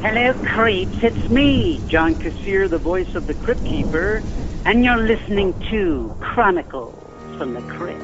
Hello, creeps. It's me, John Kassir, the voice of the Crypt Keeper, and you're listening to Chronicles from the Crypt.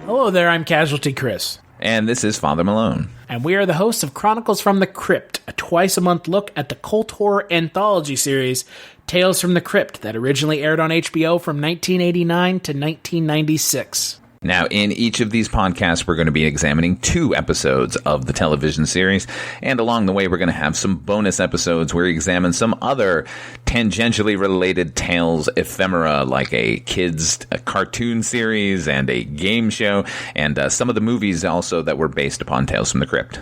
Hello there, I'm Casualty Chris. And this is Father Malone. And we are the hosts of Chronicles from the Crypt, a twice-a-month look at the cult horror anthology series, Tales from the Crypt, that originally aired on HBO from 1989 to 1996. Now, in each of these podcasts, we're going to be examining 2 episodes of the television series, and along the way, we're going to have some bonus episodes where we examine some other tangentially related tales ephemera, like a cartoon series and a game show, and some of the movies also that were based upon Tales from the Crypt.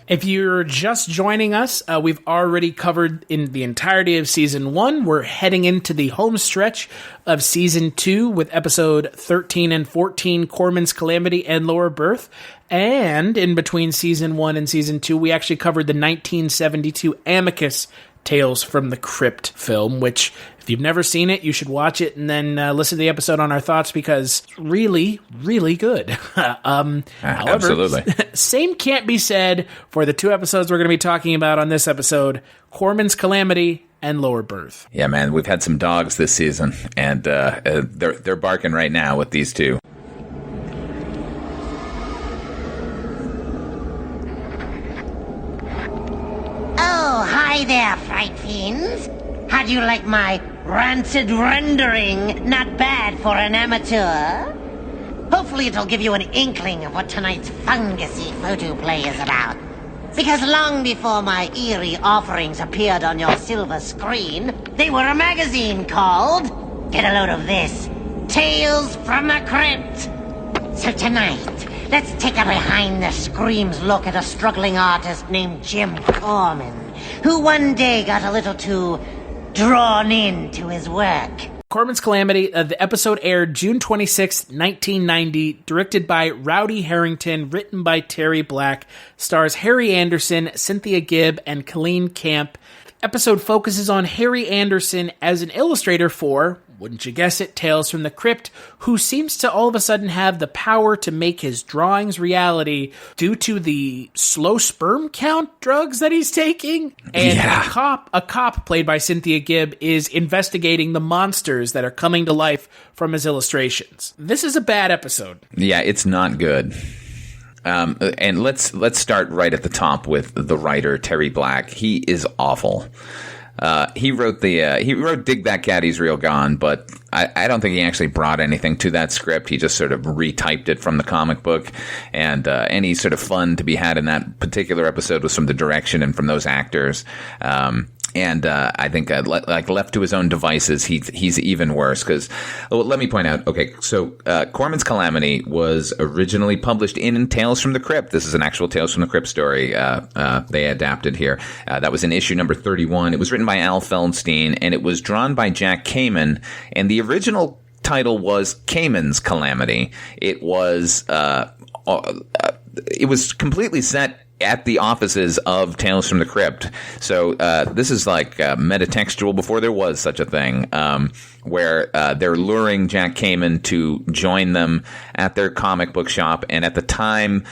If you're just joining us, we've already covered in the entirety of Season 1. We're heading into the home stretch of Season 2 with Episode 13 and 14, korman'skalamity and Lower Berth. And in between Season 1 and Season 2, we actually covered the 1972 Amicus Tales from the Crypt film, which, if you've never seen it, you should watch it and then listen to the episode on our thoughts, because it's really, really good. However, absolutely. Same can't be said for the 2 episodes we're going to be talking about on this episode, korman'skalamity and Lower Berth. Yeah, man, we've had some dogs this season, and they're barking right now with these 2. Oh, hi there, fright fiends. How'd you like my rancid rendering? Not bad for an amateur. Hopefully it'll give you an inkling of what tonight's fungusy photoplay is about. Because long before my eerie offerings appeared on your silver screen, they were a magazine called, get a load of this, Tales from the Crypt. So tonight, let's take a behind-the-screams look at a struggling artist named Jim Corman, who one day got a little too drawn into his work. korman'skalamity, the episode aired June 26, 1990, directed by Rowdy Harrington, written by Terry Black, stars Harry Anderson, Cynthia Gibb, and Colleen Camp. The episode focuses on Harry Anderson as an illustrator for, wouldn't you guess it, Tales from the Crypt, who seems to all of a sudden have the power to make his drawings reality due to the slow sperm count drugs that he's taking. And a cop played by Cynthia Gibb is investigating the monsters that are coming to life from his illustrations. This is a bad episode. Yeah, it's not good. And let's start right at the top with the writer, Terry Black. He is awful. He wrote Dig That Cat, He's Real Gone, but I don't think he actually brought anything to that script. He just sort of retyped it from the comic book, and any sort of fun to be had in that particular episode was from the direction and from those actors. And I think, left to his own devices, he's even worse. Because, let me point out. Okay, so korman'skalamity was originally published in Tales from the Crypt. This is an actual Tales from the Crypt story they adapted here. That was in issue number 31. It was written by Al Feldstein, and it was drawn by Jack Kamen. And the original title was korman'skalamity. It was completely set at the offices of Tales from the Crypt. So this is like metatextual before there was such a thing, where they're luring Jack Kamen to join them at their comic book shop. And at the time,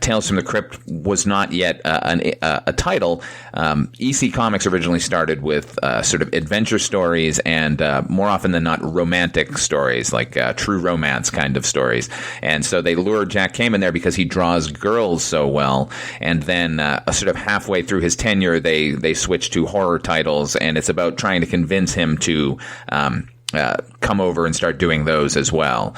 Tales from the Crypt was not yet a title. EC Comics originally started with sort of adventure stories and more often than not romantic stories, like true romance kind of stories. And so they lured Jack Kamen there because he draws girls so well. And then sort of halfway through his tenure, they switched to horror titles, and it's about trying to convince him to come over and start doing those as well.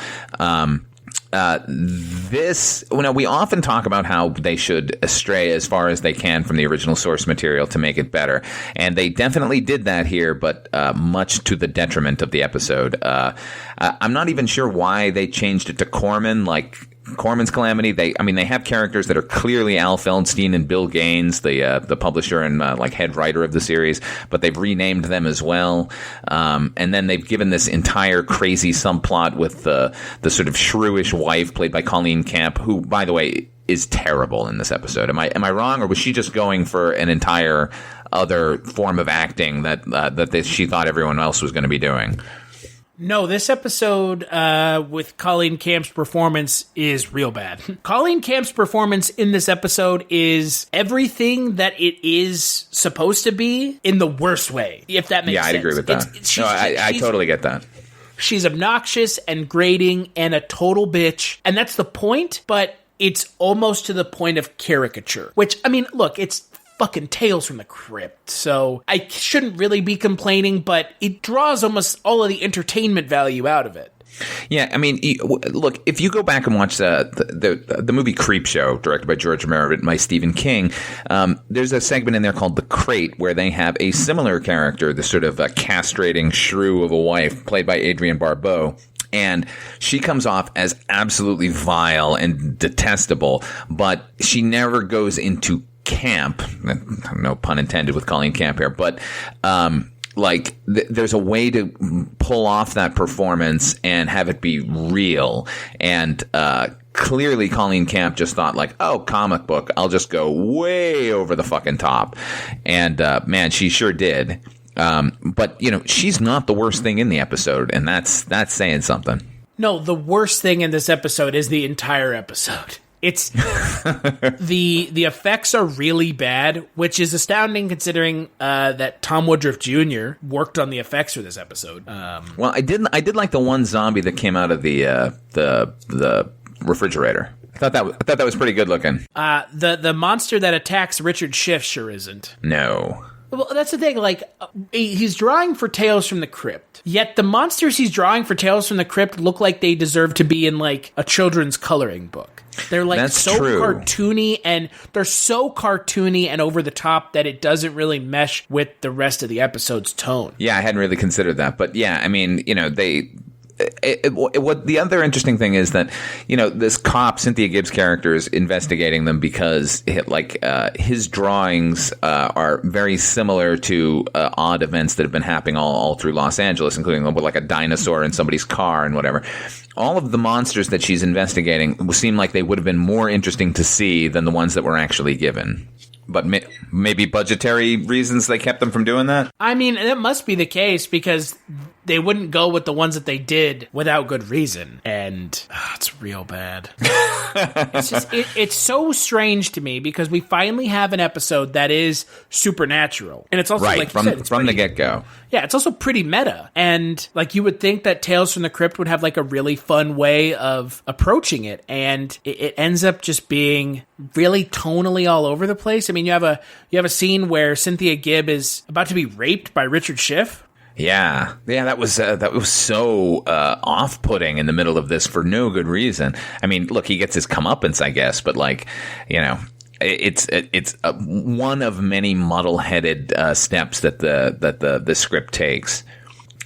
We often talk about how they should stray as far as they can from the original source material to make it better. And they definitely did that here, but much to the detriment of the episode. I'm not even sure why they changed it to Corman. Like, Calamity. They have characters that are clearly Al Feldstein and Bill Gaines, the publisher and head writer of the series, but they've renamed them as well. And then they've given this entire crazy subplot with the sort of shrewish wife played by Colleen Camp, who, by the way, is terrible in this episode. Am I wrong, or was she just going for an entire other form of acting that she thought everyone else was going to be doing? No, this episode with Colleen Camp's performance is real bad. Colleen Camp's performance in this episode is everything that it is supposed to be in the worst way, if that makes sense. Yeah, I'd agree with that. I totally get that. She's obnoxious and grating and a total bitch, and that's the point, but it's almost to the point of caricature. Which, I mean, look, it's fucking Tales from the Crypt, so I shouldn't really be complaining, but it draws almost all of the entertainment value out of it. Yeah, I mean, look, if you go back and watch the movie Creep Show, directed by George Romero, written by Stephen King, there's a segment in there called The Crate, where they have a similar character, the sort of castrating shrew of a wife, played by Adrienne Barbeau. And she comes off as absolutely vile and detestable, but she never goes into camp. No pun intended with Colleen Camp here, but there's a way to pull off that performance and have it be real. And clearly Colleen Camp just thought comic book, I'll just go way over the fucking top. And man, she sure did. But she's not the worst thing in the episode, and that's saying something. No, the worst thing in this episode is the entire episode. It's the effects are really bad, which is astounding considering that Tom Woodruff Jr. worked on the effects for this episode. Well, I did like the one zombie that came out of the refrigerator. I thought that was pretty good looking. The monster that attacks Richard Schiff sure isn't. No. Well, that's the thing, he's drawing for Tales from the Crypt, yet the monsters he's drawing for Tales from the Crypt look like they deserve to be in, a children's coloring book. They're, that's so true. cartoony, and they're so cartoony and over the top that it doesn't really mesh with the rest of the episode's tone. Yeah, I hadn't really considered that, but yeah, I mean, what the other interesting thing is that this cop Cynthia Gibbs character is investigating them because his drawings are very similar to odd events that have been happening all through Los Angeles, including with a dinosaur in somebody's car and whatever. All of the monsters that she's investigating seem like they would have been more interesting to see than the ones that were actually given. But maybe budgetary reasons they kept them from doing that? I mean, that must be the case because they wouldn't go with the ones that they did without good reason. And it's real bad. It's so strange to me because we finally have an episode that is supernatural. And it's also, right, like you said, from the get-go. Yeah, it's also pretty meta. And, you would think that Tales from the Crypt would have, a really fun way of approaching it. And it ends up just being really tonally all over the place. I mean, you have a scene where Cynthia Gibb is about to be raped by Richard Schiff. Yeah, that was so off-putting in the middle of this for no good reason. I mean, look, he gets his comeuppance, I guess, but it's one of many muddle-headed steps that the script takes.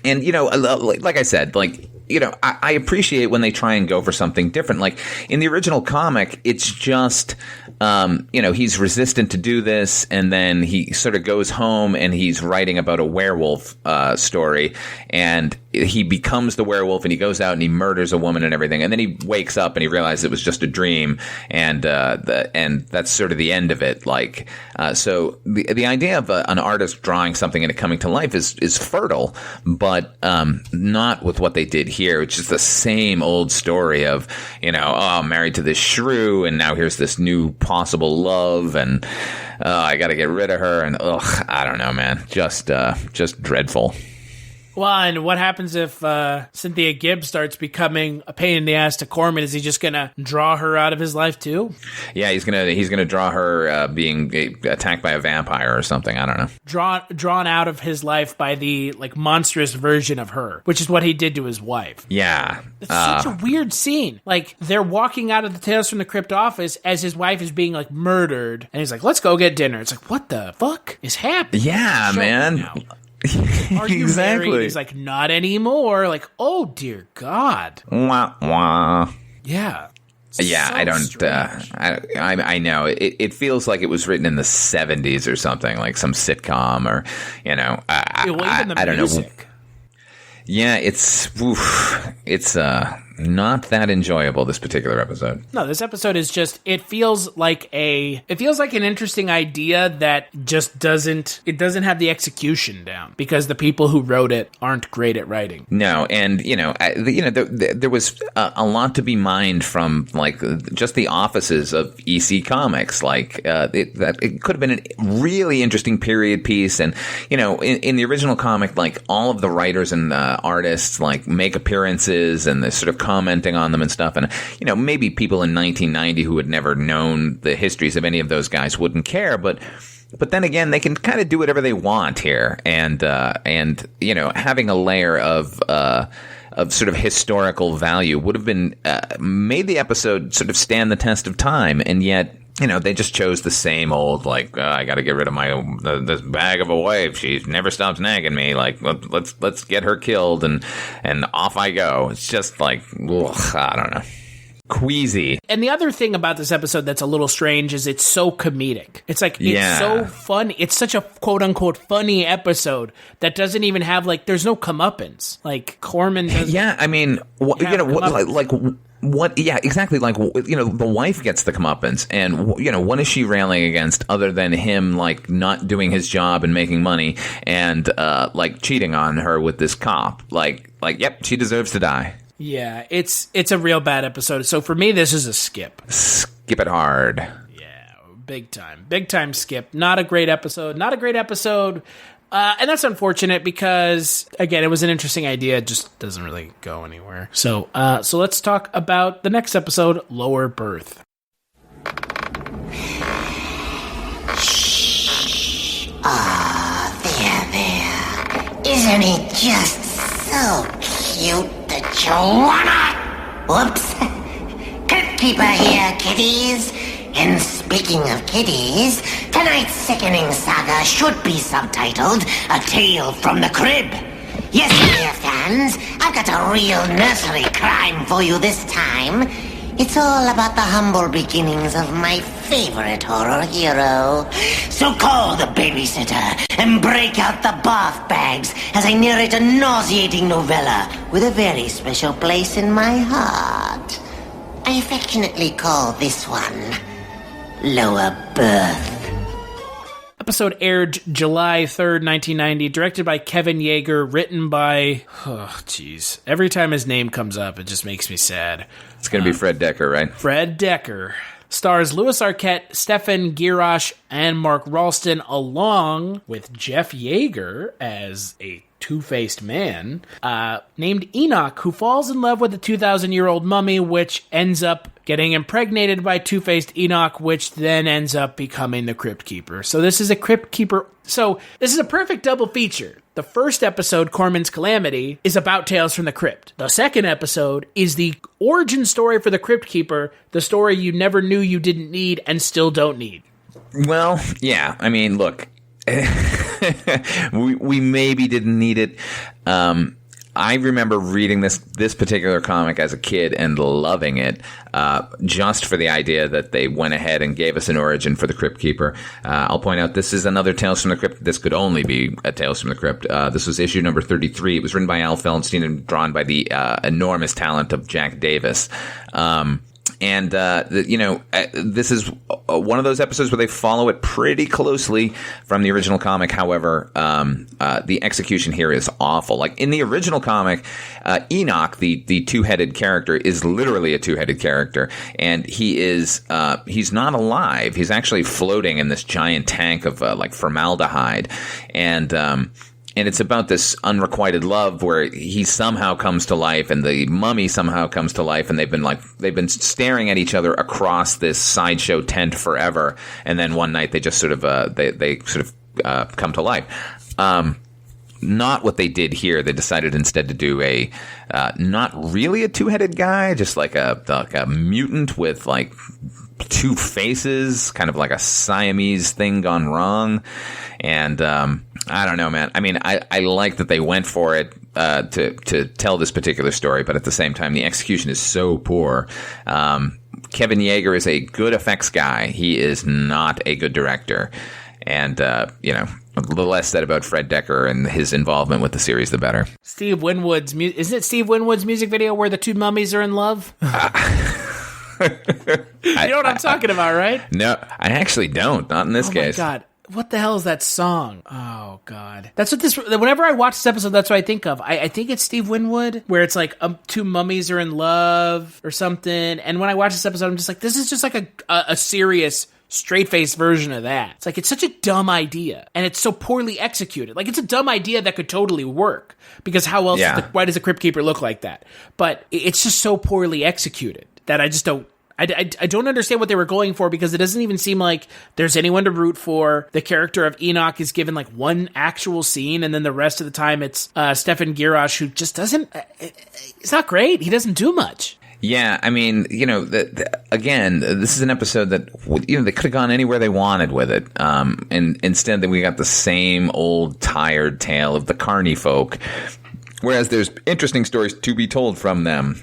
And like I said, I appreciate when they try and go for something different. Like in the original comic, it's just he's resistant to do this, and then he sort of goes home and he's writing about a werewolf story, and he becomes the werewolf, and he goes out and he murders a woman and everything, and then he wakes up and he realizes it was just a dream, and that's sort of the end of it. So the idea of an artist drawing something and it coming to life is fertile, but not with what they did here. It's just the same old story of I'm married to this shrew, and now here's this new possible love, and I got to get rid of her, and I don't know, man, just dreadful. Well, and what happens if Cynthia Gibbs starts becoming a pain in the ass to Corman? Is he just gonna draw her out of his life too? Yeah, he's gonna draw her being attacked by a vampire or something. I don't know. Drawn out of his life by the monstrous version of her, which is what he did to his wife. Yeah, it's such a weird scene. They're walking out of the Tales from the Crypt office as his wife is being murdered, and he's like, "Let's go get dinner." It's like, what the fuck is happening? Yeah, man. Are you exactly. married? He's like, not anymore. Oh dear God. Wah, wah. Yeah. Yeah, So I don't. strange. I know it feels like it was written in the 70s or something, like some sitcom, or Even the I don't know. music. Yeah, it's not that enjoyable, this particular episode. No, this episode is just, it feels like an interesting idea that just doesn't have the execution down because the people who wrote it aren't great at writing. No, and there was a lot to be mined from like just the offices of EC Comics. Like it could have been a really interesting period piece, and in the original comic, like all of the writers and artists like make appearances and they're sort of commenting on them and stuff, and maybe people in 1990 who had never known the histories of any of those guys wouldn't care, but then again, they can kind of do whatever they want here, and having a layer of sort of historical value would have been made the episode sort of stand the test of time, and yet they just chose the same old, like, I got to get rid of my this bag of a wife. She never stops nagging me. Like, let's get her killed, and off I go. It's just like, ugh, I don't know. Queasy. And the other thing about this episode that's a little strange is it's so comedic. It's like, it's so funny. It's such a quote-unquote funny episode that doesn't even have, like, there's no comeuppance. Like, Corman doesn't... Yeah, I mean, what? Yeah, exactly. Like, the wife gets the comeuppance, and what is she railing against other than him, like, not doing his job and making money, and like cheating on her with this cop? Like, yep, she deserves to die. Yeah, it's a real bad episode. So for me, this is a skip. Skip it hard. Yeah, big time skip. Not a great episode. And that's unfortunate because, again, it was an interesting idea. It just doesn't really go anywhere. So let's talk about the next episode, Lower Berth. Shh. There. Isn't he just so cute that you wanna? Whoops. Crypt Keeper here, kiddies. And speaking of kiddies, tonight's sickening saga should be subtitled A Tale from the Crib. Yes, dear fans, I've got a real nursery crime for you this time. It's all about the humble beginnings of my favorite horror hero. So call the babysitter and break out the bath bags as I narrate a nauseating novella with a very special place in my heart. I affectionately call this one Lower Berth. Episode aired July 3rd, 1990, directed by Kevin Yeager, written by... Oh, jeez. Every time his name comes up, it just makes me sad. It's going to be Fred Dekker, right? Fred Dekker. Stars Louis Arquette, Stefan Girosh, and Mark Ralston, along with Jeff Yeager as a two-faced man named Enoch, who falls in love with a 2,000-year-old mummy, which ends up getting impregnated by two-faced Enoch, which then ends up becoming the Crypt Keeper. So this is a Crypt Keeper. So this is a perfect double feature. The first episode, Korman's Calamity, is about Tales from the Crypt. The second episode is the origin story for the Crypt Keeper, the story you never knew you didn't need and still don't need. Well, yeah. I mean, look, we maybe didn't need it. I remember reading this particular comic as a kid and loving it, just for the idea that they went ahead and gave us an origin for the Crypt Keeper. I'll point out this is another Tales from the Crypt. This could only be a Tales from the Crypt. This was issue number 33. It was written by Al Feldstein and drawn by the enormous talent of Jack Davis. This is one of those episodes where they follow it pretty closely from the original comic. However, the execution here is awful. Like in the original comic, Enoch, the two-headed character, is literally a two-headed character, and he's not alive. He's actually floating in this giant tank of like formaldehyde, and it's about this unrequited love where he somehow comes to life and the mummy somehow comes to life, and they've been staring at each other across this sideshow tent forever. And then one night they just sort of come to life. Not what they did here. They decided instead to do a not really a two-headed guy, just like a mutant with like two faces, kind of like a Siamese thing gone wrong. And I don't know, man. I mean, I like that they went for it to tell this particular story, but at the same time, the execution is so poor. Kevin Yeager is a good effects guy. He is not a good director. And, a little less said about Fred Decker and his involvement with the series, the better. Steve Winwood's isn't it Steve Winwood's music video where the two mummies are in love? You know what I'm talking about, right? No, I actually don't. Not in this case. Oh, my God. What the hell is that song? Oh, God. That's what whenever I watch this episode, that's what I think of. I think it's Steve Winwood, where it's like two mummies are in love or something. And when I watch this episode, I'm just like, this is just like a serious, straight-faced version of that. It's like, it's such a dumb idea. And it's so poorly executed. Like, it's a dumb idea that could totally work. Because how else, why does a Crypt Keeper look like that? But it's just so poorly executed that I just don't. I don't understand what they were going for, because it doesn't even seem like there's anyone to root for. The character of Enoch is given like one actual scene, and then the rest of the time it's Stefan Girosh, who just doesn't. It's not great. He doesn't do much. Yeah, I mean, again, this is an episode that they could have gone anywhere they wanted with it, and instead we got the same old tired tale of the Carney folk. Whereas there's interesting stories to be told from them.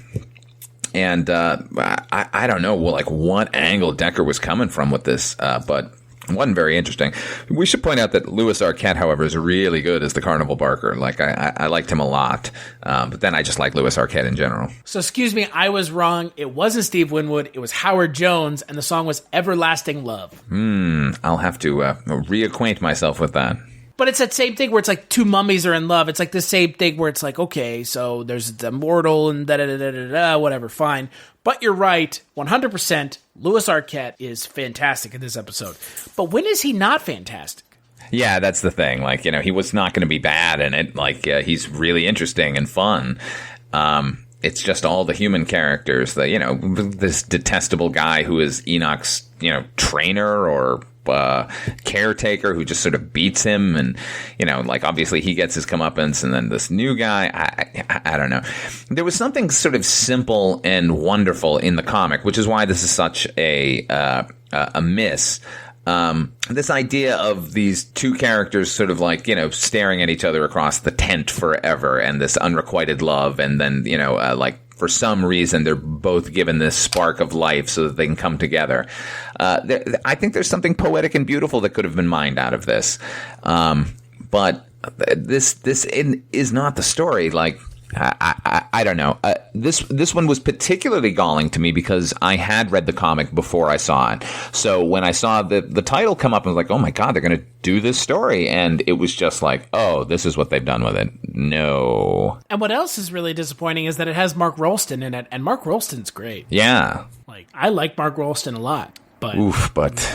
And I don't know, what angle Decker was coming from with this, but it wasn't very interesting. We should point out that Louis Arquette, however, is really good as the Carnival Barker. Like, I liked him a lot, but then I just like Louis Arquette in general. So, excuse me, I was wrong. It wasn't Steve Winwood. It was Howard Jones, and the song was Everlasting Love. I'll have to reacquaint myself with that. But it's that same thing where it's like two mummies are in love. It's like the same thing where it's like, okay, so there's the mortal and da-da-da-da-da-da, whatever, fine. But you're right, 100%, Louis Arquette is fantastic in this episode. But when is he not fantastic? Yeah, that's the thing. Like, he was not going to be bad in it. Like, he's really interesting and fun. It's just all the human characters that, this detestable guy who is Enoch's, trainer or caretaker who just sort of beats him, and obviously he gets his comeuppance, and then this new guy, I don't know. There was something sort of simple and wonderful in the comic, which is why this is such a miss. This idea of these two characters sort of like, staring at each other across the tent forever, and this unrequited love, and then, for some reason, they're both given this spark of life so that they can come together. I think there's something poetic and beautiful that could have been mined out of this. But this is not the story. Like, I don't know. This one was particularly galling to me because I had read the comic before I saw it. So when I saw the title come up, I was like, oh my God, they're going to do this story. And it was just like, oh, this is what they've done with it. No. And what else is really disappointing is that it has Mark Rolston in it. And Mark Rolston's great. Yeah. Like, I like Mark Rolston a lot. But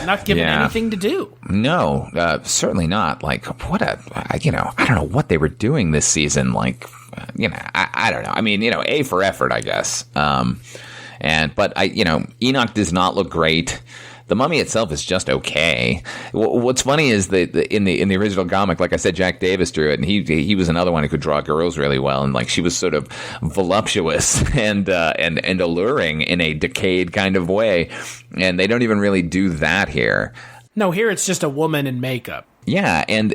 not given anything to do. No, certainly not. Like, I don't know what they were doing this season. Like, I don't know. I mean, A for effort, I guess. But Enoch does not look great. The mummy itself is just okay. What's funny is that in the original comic, like I said, Jack Davis drew it, and he was another one who could draw girls really well, and like she was sort of voluptuous and alluring in a decayed kind of way, and they don't even really do that here. No, here it's just a woman in makeup. Yeah, and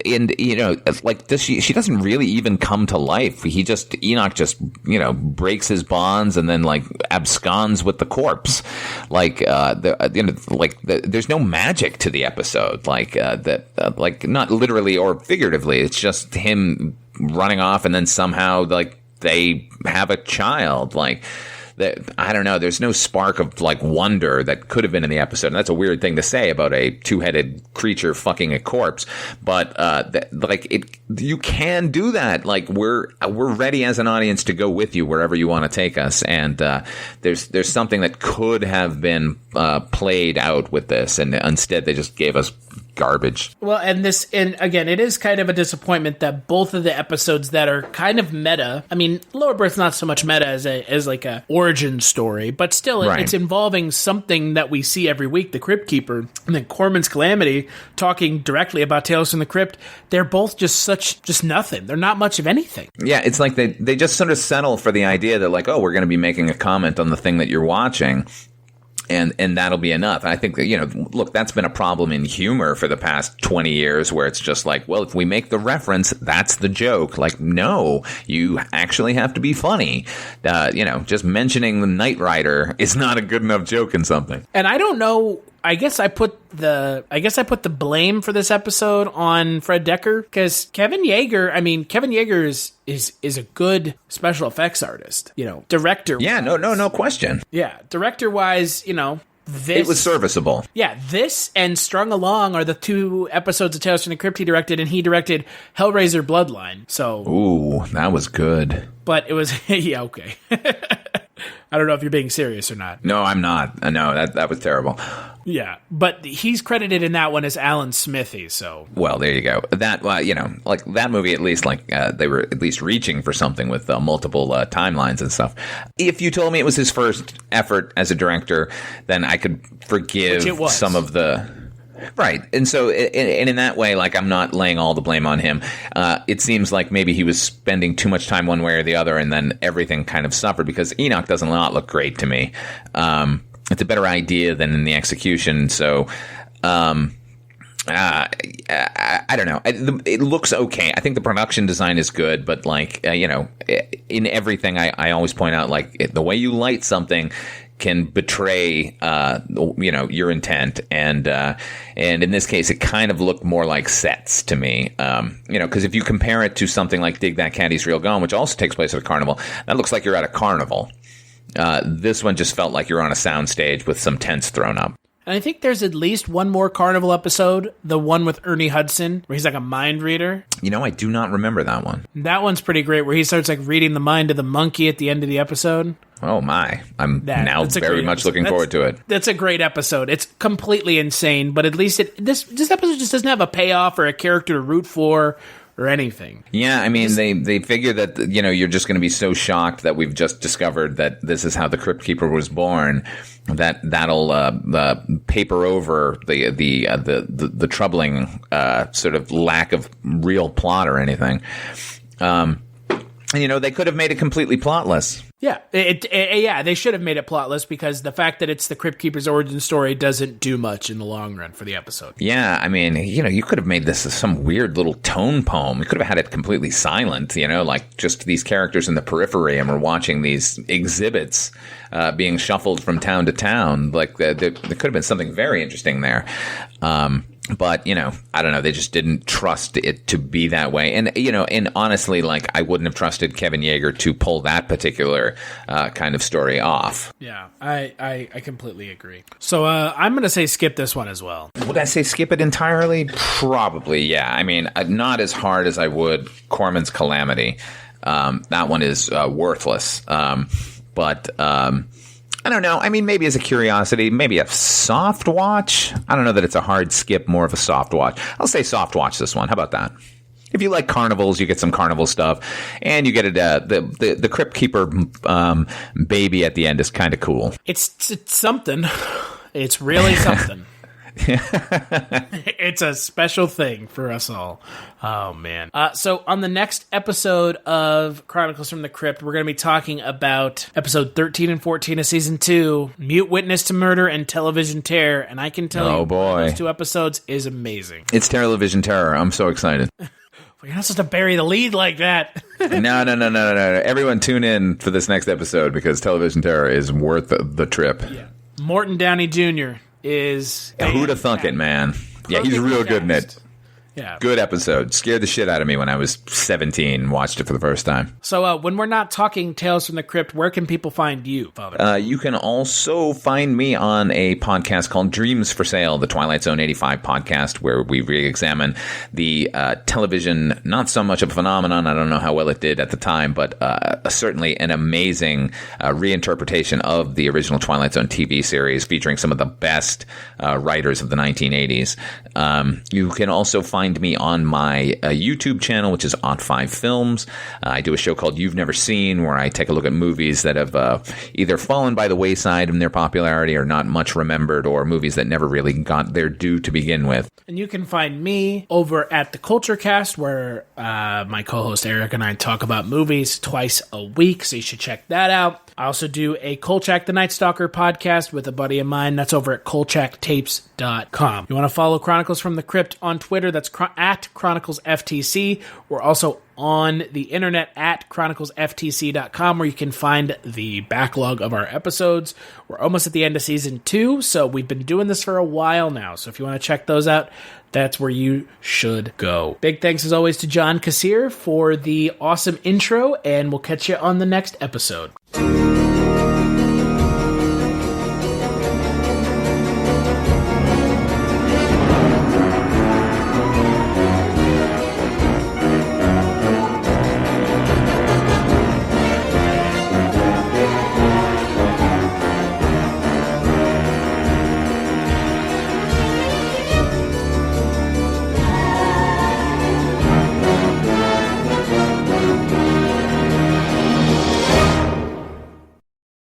like she doesn't really even come to life. Enoch just breaks his bonds and then like absconds with the corpse. Like there's no magic to the episode. Like not literally or figuratively. It's just him running off and then somehow like they have a child. Like. I don't know. There's no spark of like wonder that could have been in the episode, and that's a weird thing to say about a two-headed creature fucking a corpse. But you can do that. Like we're ready as an audience to go with you wherever you want to take us, and there's something that could have been played out with this, and instead they just gave us garbage. Well, and again, it is kind of a disappointment that both of the episodes that are kind of meta, I mean, Lower Berth's not so much meta as like a origin story, but still it's involving something that we see every week, the Crypt Keeper, and then Korman'skalamity talking directly about Tales from the Crypt. They're both just nothing. They're not much of anything. Yeah, it's like they just sort of settle for the idea that like, oh, we're going to be making a comment on the thing that you're watching. And that'll be enough. And I think that, look, that's been a problem in humor for the past 20 years where it's just like, well, if we make the reference, that's the joke. Like, no, you actually have to be funny. Just mentioning the Knight Rider is not a good enough joke in something. And I don't know. I guess I put the blame for this episode on Fred Dekker, because Kevin Yeager is a good special effects artist, director. Yeah, no question. Yeah, director wise, this, it was serviceable. Yeah, this and Strung Along are the 2 episodes of Tales from the Crypt he directed, and he directed Hellraiser Bloodline. So, ooh, that was good. But it was yeah, okay. I don't know if you're being serious or not. No, I'm not. No, that was terrible. Yeah, but he's credited in that one as Alan Smithy, so... Well, there you go. That, like, that movie, at least, like, they were at least reaching for something with multiple timelines and stuff. If you told me it was his first effort as a director, then I could forgive some of the... Right. And so, and in that way, like, I'm not laying all the blame on him. It seems like maybe he was spending too much time one way or the other, and then everything kind of suffered, because Enoch does not look great to me. It's a better idea than in the execution. So, I don't know. It looks okay. I think the production design is good, but like, in everything, I always point out, like, the way you light something can betray, your intent. And in this case, it kind of looked more like sets to me. Because if you compare it to something like Dig That Caddy's Real Gone, which also takes place at a carnival, that looks like you're at a carnival. This one just felt like you're on a soundstage with some tents thrown up. And I think there's at least one more Carnival episode, the one with Ernie Hudson, where he's like a mind reader. I do not remember that one. That one's pretty great, where he starts like reading the mind of the monkey at the end of the episode. Oh my. I'm now very much looking forward to it. That's a great episode. It's completely insane, but at least this episode just doesn't have a payoff or a character to root for or anything. Yeah, I mean, they figure that, you're just going to be so shocked that we've just discovered that this is how the Crypt Keeper was born, that'll paper over the troubling sort of lack of real plot or anything. They could have made it completely plotless. Yeah, they should have made it plotless, because the fact that it's the Crypt Keeper's origin story doesn't do much in the long run for the episode. Yeah, I mean, you could have made this some weird little tone poem. You could have had it completely silent, like just these characters in the periphery, and we're watching these exhibits being shuffled from town to town. Like, there could have been something very interesting there. But, I don't know. They just didn't trust it to be that way. And, and honestly, like, I wouldn't have trusted Kevin Yeager to pull that particular kind of story off. Yeah, I completely agree. So I'm going to say skip this one as well. Would I say skip it entirely? Probably, yeah. I mean, not as hard as I would Corman's Calamity. That one is worthless. But I don't know. I mean, maybe as a curiosity, maybe a soft watch. I don't know that it's a hard skip, more of a soft watch. I'll say soft watch this one. How about that? If you like carnivals, you get some carnival stuff, and you get it. The Crypt Keeper baby at the end is kind of cool. It's something. It's really something. It's a special thing for us all. Oh, man. So on the next episode of Chronicles from the Crypt, we're going to be talking about episode 13 and 14 of season 2, Mute Witness to Murder and Television Terror. And I can tell you, those 2 episodes is amazing. It's Television Terror. I'm so excited. You're not supposed to bury the lead like that. No. Everyone tune in for this next episode, because Television Terror is worth the trip. Yeah. Morton Downey Jr. is... Who'da thunk it, man? Yeah, he's real good in it. Yeah. Good episode. Scared the shit out of me when I was 17 and watched it for the first time. So when we're not talking Tales from the Crypt, where can people find you, Father? You can also find me on a podcast called Dreams for Sale, the Twilight Zone 85 podcast, where we re-examine the television, not so much of a phenomenon. I don't know how well it did at the time, but certainly an amazing reinterpretation of the original Twilight Zone TV series, featuring some of the best writers of the 1980s. You can also find find me on my YouTube channel, which is Odd5 Films. I do a show called You've Never Seen, where I take a look at movies that have either fallen by the wayside in their popularity or not much remembered, or movies that never really got their due to begin with. And you can find me over at the Culture Cast, where my co-host Eric and I talk about movies twice a week, so you should check that out. I also do a Kolchak the Night Stalker podcast with a buddy of mine. That's over at kolchaktapes.com. You want to follow Chronicles from the Crypt on Twitter? That's at ChroniclesFTC. We're also on the internet at chroniclesftc.com, where you can find the backlog of our episodes. We're almost at the end of season 2, so we've been doing this for a while now. So if you want to check those out, that's where you should go. Big thanks as always to John Kassir for the awesome intro, and we'll catch you on the next episode.